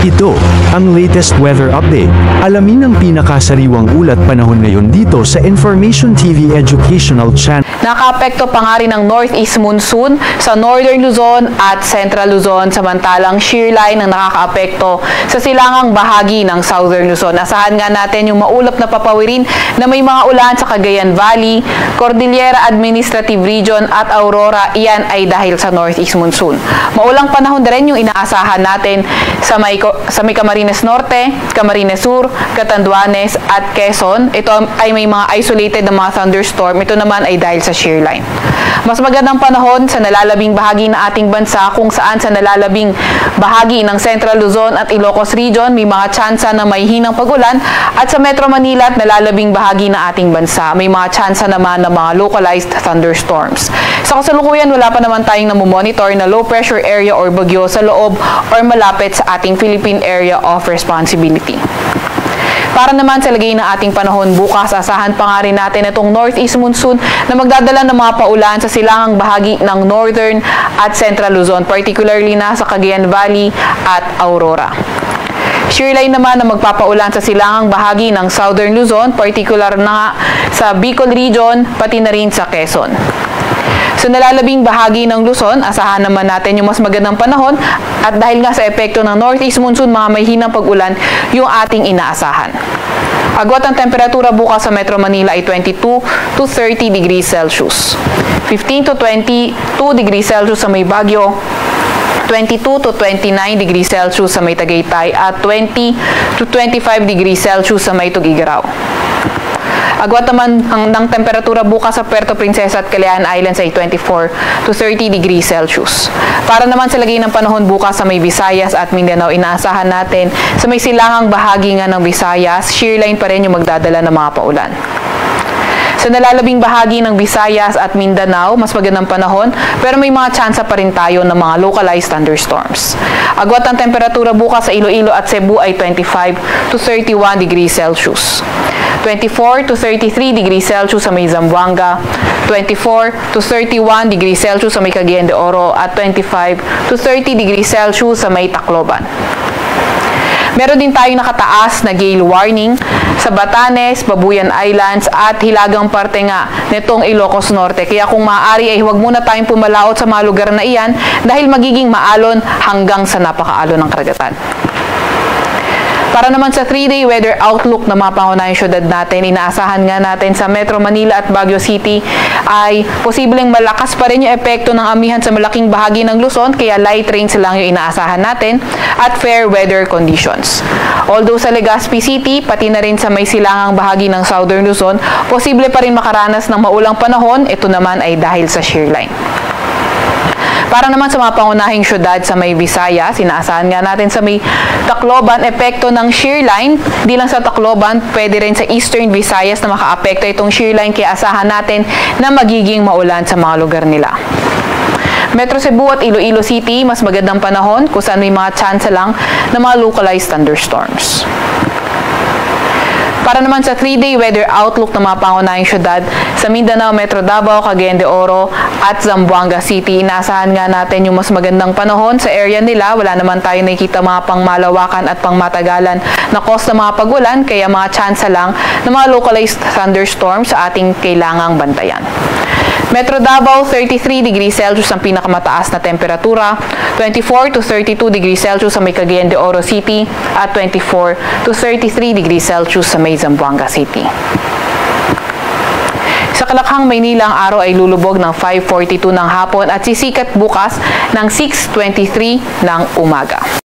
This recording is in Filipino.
Ito, ang latest weather update. Alamin ang pinakasariwang ulat panahon ngayon dito sa Information TV Educational Channel. Nakaapekto pa nga rin ng northeast monsoon sa northern Luzon at central Luzon, samantalang shear line ang nakakaapekto sa silangang bahagi ng southern Luzon. Asahan nga natin yung maulap na papawirin na may mga ulan sa Cagayan Valley, Cordillera Administrative Region at Aurora. Iyan ay dahil sa northeast monsoon. Maulang panahon na rin yung inaasahan natin sa may Camarines Norte, Camarines Sur, Catanduanes at Quezon. Ito ay may mga isolated na mga thunderstorm. Ito naman ay dahil sa shear line. Mas magandang panahon sa nalalabing bahagi ng ating bansa, kung saan sa nalalabing bahagi ng Central Luzon at Ilocos Region may mga tsansa na may hinang pag-ulan, at sa Metro Manila at nalalabing bahagi ng ating bansa may mga tsansa naman ng mga localized thunderstorms. Sa kasalukuyan, wala pa naman tayong namomonitor na low pressure area or bagyo sa loob or malapit sa ating Philippine Area of Responsibility. Para naman sa lagay ng ating panahon bukas, asahan pa nga rin natin itong northeast monsoon na magdadala ng mga paulan sa silangang bahagi ng northern at central Luzon, particularly na sa Cagayan Valley at Aurora. Shear line naman na magpapaulan sa silangang bahagi ng southern Luzon, particular na sa Bicol Region, pati na rin sa Quezon. Sa nalalabing bahagi ng Luzon, asahan naman natin yung mas magandang panahon, at dahil nga sa epekto ng northeast monsoon, mga may hinang pag-ulan yung ating inaasahan. Agwat ang temperatura bukas sa Metro Manila ay 22 to 30 degrees Celsius. 15 to 22 degrees Celsius sa may Baguio, 22 to 29 degrees Celsius sa may Tagaytay, at 20 to 25 degrees Celsius sa may Tugigaraw. Agwat naman ng temperatura bukas sa Puerto Princesa at Calayan Islands ay 24 to 30 degrees Celsius. Para naman sa lagay ng panahon bukas sa may Visayas at Mindanao, inaasahan natin sa may silangang bahagi nga ng Visayas, shear line pa rin yung magdadala ng mga paulan. Sa nalalabing bahagi ng Visayas at Mindanao, mas magandang panahon, pero may mga tsansa pa rin tayo ng mga localized thunderstorms. Agwat ang temperatura bukas sa Iloilo at Cebu ay 25 to 31 degrees Celsius. 24 to 33 degrees Celsius sa may Zamboanga, 24 to 31 degrees Celsius sa may Cagayan de Oro, at 25 to 30 degrees Celsius sa may Tacloban. Meron din tayong nakataas na gale warning sa Batanes, Babuyan Islands at hilagang parte nga nitong Ilocos Norte. Kaya kung maaari ay huwag muna tayong pumalaot sa mga lugar na iyan dahil magiging maalon hanggang sa napakaalon ng karagatan. Para naman sa 3-day weather outlook ng mga pangunahing syudad natin, inaasahan nga natin sa Metro Manila at Baguio City ay posibleng malakas pa rin yung epekto ng amihan sa malaking bahagi ng Luzon, kaya light rains lang yung inaasahan natin, at fair weather conditions. Although sa Legazpi City, pati na rin sa may silangang bahagi ng Southern Luzon, posible pa rin makaranas ng maulang panahon. Ito naman ay dahil sa shear line. Para naman sa mga pangunahing syudad sa may Visayas, inaasahan nga natin sa may Tacloban, epekto ng shear line. Di lang sa Tacloban, pwede rin sa Eastern Visayas na makaapekto itong shear line, kaya asahan natin na magiging maulan sa mga lugar nila. Metro Cebu at Iloilo City, mas magandang panahon kung saan may mga tsansa lang na mga localized thunderstorms. Para naman sa 3-day weather outlook ng mga pangunahing syudad sa Mindanao, Metro Davao, Cagayan de Oro at Zamboanga City, inaasahan nga natin yung mas magandang panahon sa area nila. Wala naman tayo nakikita mga pangmalawakan at pangmatagalan na cause ng mga pagulan, kaya mga tsansa lang ng mga localized thunderstorms sa ating kailangang bantayan. Metro Davao, 33 degrees Celsius ang pinakamataas na temperatura, 24 to 32 degrees Celsius sa may Cagayan de Oro City, at 24 to 33 degrees Celsius sa may Zamboanga City. Sa Kalakhang, Maynila, ang araw ay lulubog ng 5:42 ng hapon at sisikat bukas ng 6:23 ng umaga.